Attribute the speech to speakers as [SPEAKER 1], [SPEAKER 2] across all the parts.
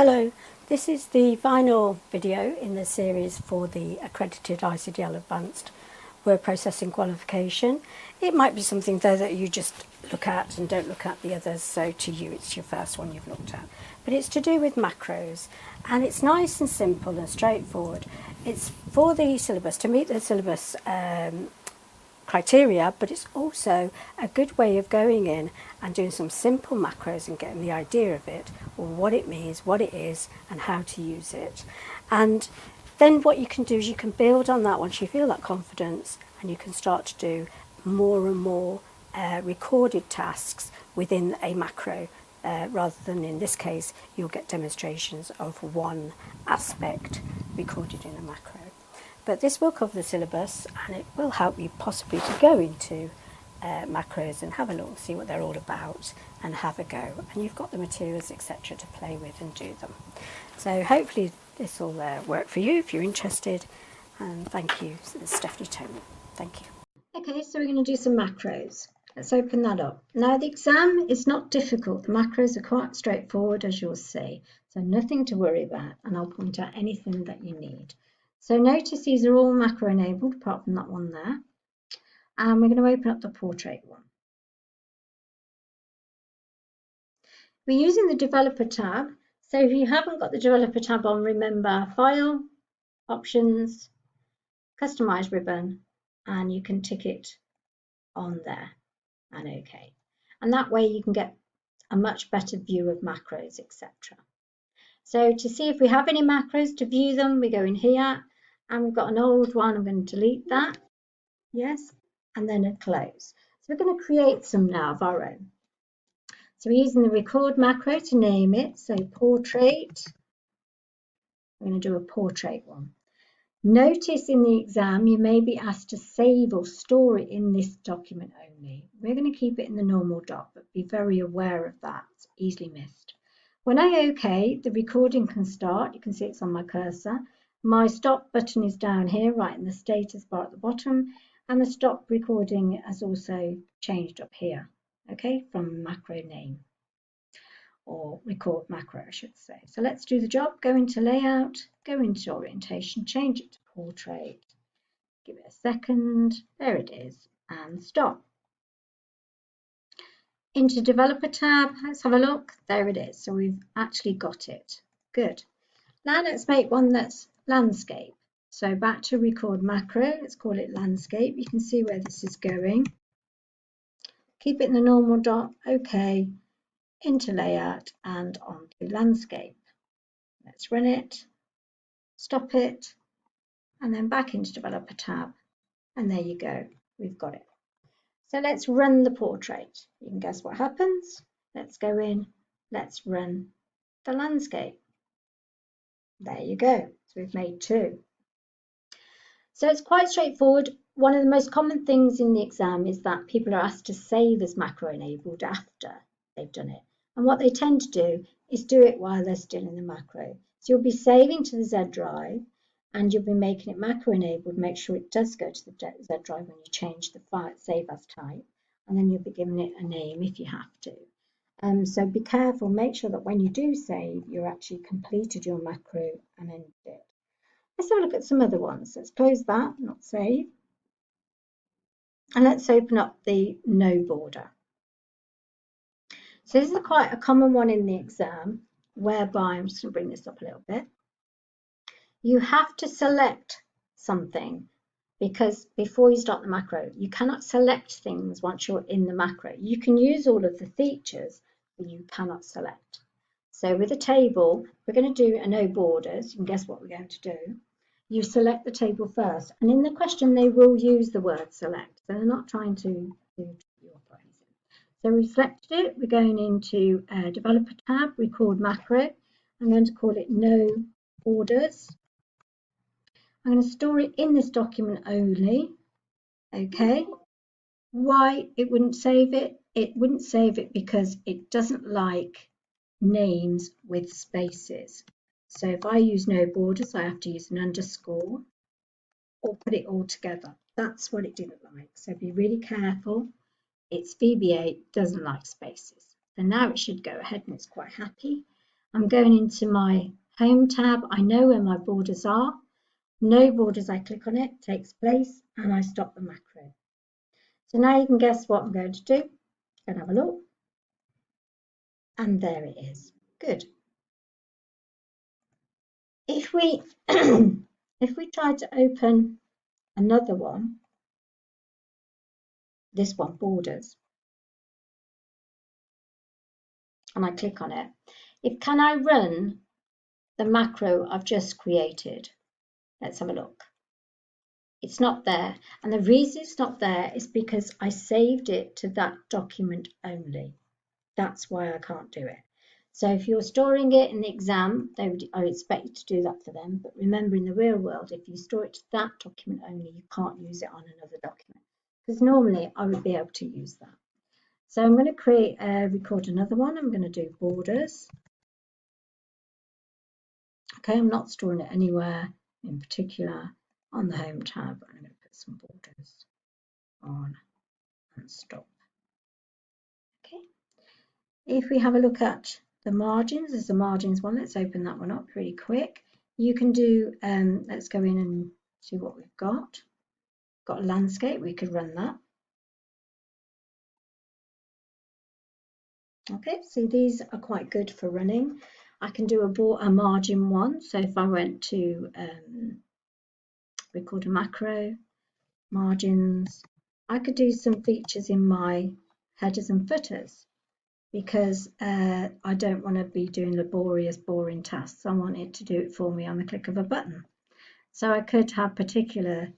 [SPEAKER 1] Hello, this is the final video in the series for the accredited ICDL Advanced Word Processing Qualification. It might be something though that you just look at and don't look at the others, so to you it's your first one you've looked at. But it's to do with macros, and it's nice and simple and straightforward. It's for the syllabus, to meet the syllabus criteria, but it's also a good way of going in and doing some simple macros and getting the idea of it, or what it means, what it is, and how to use it. And then what you can do is you can build on that once you feel that confidence, and you can start to do more and more recorded tasks within a macro, rather than in this case you'll get demonstrations of one aspect recorded in a macro. But this will cover the syllabus, and it will help you possibly to go into macros and have a look, see what they're all about, and have a go. And you've got the materials, etc., to play with and do them. So hopefully this will work for you if you're interested. And thank you, Stephanie Tony. Thank you. Okay, so we're going to do some macros. Let's open that up. Now the exam is not difficult. The macros are quite straightforward, as you'll see. So nothing to worry about, and I'll point out anything that you need. So notice these are all macro enabled apart from that one there. And we're going to open up the portrait one. We're using the developer tab. So if you haven't got the developer tab on, remember File, Options, Customize ribbon, and you can tick it on there and OK. And that way you can get a much better view of macros, etc. So to see if we have any macros, to view them, we go in here. And we've got an old one, I'm going to delete that, yes, and then a close. So we're going to create some now of our own. So we're using the record macro to name it, so portrait. I'm going to do a portrait one. Notice in the exam you may be asked to save or store it in this document only. We're going to keep it in the normal doc, but be very aware of that, it's easily missed. When I OK, the recording can start. You can see it's on my cursor. My stop button is down here, right in the status bar at the bottom, and the stop recording has also changed up here, okay, from macro name, or record macro, I should say. So let's do the job. Go into layout, go into orientation, change it to portrait, give it a second, there it is, and stop. Into developer tab, let's have a look, there it is, so we've actually got it, good. Now let's make one that's landscape. So back to record macro, let's call it landscape. You can see where this is going. Keep it in the normal dot, OK, into layout and onto landscape. Let's run it, stop it, and then back into developer tab. And there you go, we've got it. So let's run the portrait. You can guess what happens. Let's go in, let's run the landscape. There you go, so we've made two. So it's quite straightforward. One of the most common things in the exam is that people are asked to save as macro enabled after they've done it. And what they tend to do is do it while they're still in the macro. So you'll be saving to the Z drive, and you'll be making it macro enabled. Make sure it does go to the Z drive when you change the file save as type, and then you'll be giving it a name if you have to. So be careful, make sure that when you do save, you're actually completed your macro and ended it. Let's have a look at some other ones. Let's close that, not save. And let's open up the no border. So this is quite a common one in the exam, whereby, I'm just going to bring this up a little bit. You have to select something, because before you start the macro, you cannot select things once you're in the macro. You can use all of the features, but you cannot select. So with a table, we're going to do a no borders. You can guess what we're going to do. You select the table first, and in the question they will use the word select. So they're not trying to do you off or anything. So we've selected it. We're going into developer tab, record macro. I'm going to call it no borders. I'm going to store it in this document only. Okay. Why it wouldn't save it? It wouldn't save it because it doesn't like names with spaces. So if I use no borders, I have to use an underscore or put it all together. That's what it didn't like. So be really careful. It's VBA, doesn't like spaces. So now it should go ahead and it's quite happy. I'm going into my Home tab. I know where my borders are. No borders, I click on it, takes place, and I stop the macro. So now you can guess what I'm going to do. Go and have a look. And there it is. Good. If we if we try to open another one, this one, borders, and I click on it, can I run the macro I've just created? Let's have a look. It's not there, and the reason it's not there is because I saved it to that document only. That's why I can't do it. So if you're storing it in the exam, I would expect you to do that for them. But remember, in the real world, if you store it to that document only, you can't use it on another document. Because normally I would be able to use that. So I'm going to record another one. I'm going to do borders. Okay, I'm not storing it anywhere in particular. On the Home tab, I'm going to put some borders on and stop. Okay. If we have a look at the margins, there's the margins one. Let's open that one up pretty quick. You can do, let's go in and see what we've got. Got a landscape, we could run that. Okay, so these are quite good for running. I can do a margin one. So if I went to record a macro, margins, I could do some features in my headers and footers, because I don't want to be doing laborious, boring tasks. I want it to do it for me on the click of a button. So I could have particular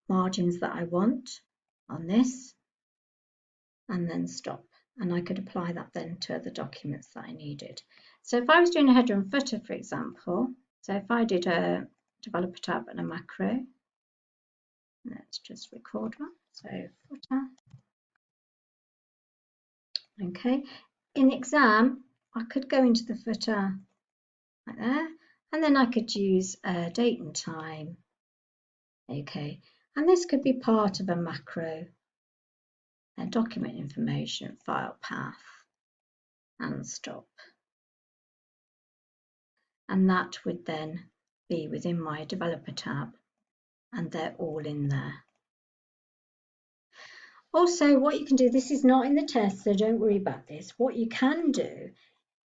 [SPEAKER 1] margins that I want on this and then stop. And I could apply that then to other documents that I needed. So if I was doing a header and footer, for example, so if I did a developer tab and a macro, let's just record one. So footer. Okay. In exam, I could go into the footer like there, and then I could use date and time. Okay, and this could be part of a macro, document information, file path, and stop. And that would then be within my developer tab, and they're all in there. Also, what you can do, this is not in the test, so don't worry about this. What you can do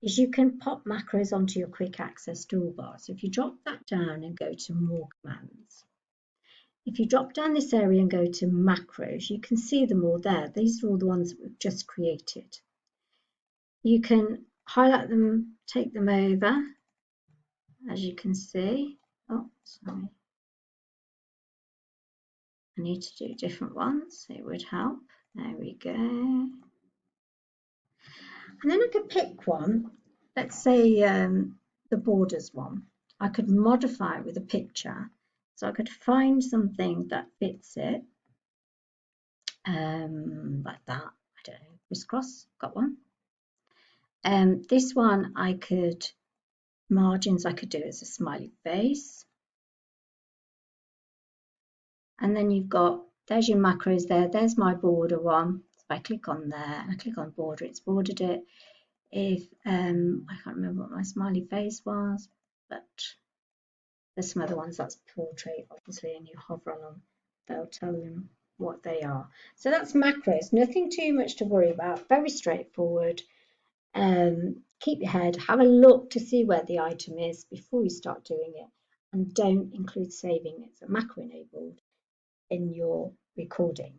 [SPEAKER 1] is you can pop macros onto your quick access toolbar. So if you drop that down and go to more commands, if you drop down this area and go to macros, you can see them all there. These are all the ones that we've just created. You can highlight them, take them over, as you can see. Oh, sorry. I need to do different ones. It would help. There we go. And then I could pick one. Let's say the borders one. I could modify it with a picture. So I could find something that fits it. Like that. I don't know. Crisscross. Got one. This one I could, margins I could do as a smiley face. And then you've got, there's your macros there. There's my border one. If I click on there and I click on border, it's bordered it. If I can't remember what my smiley face was, but there's some other ones that's portrait, obviously, and you hover on them, they'll tell them what they are. So that's macros, nothing too much to worry about, very straightforward. Keep your head, have a look to see where the item is before you start doing it, and don't include saving it as a macro enabled in your recording.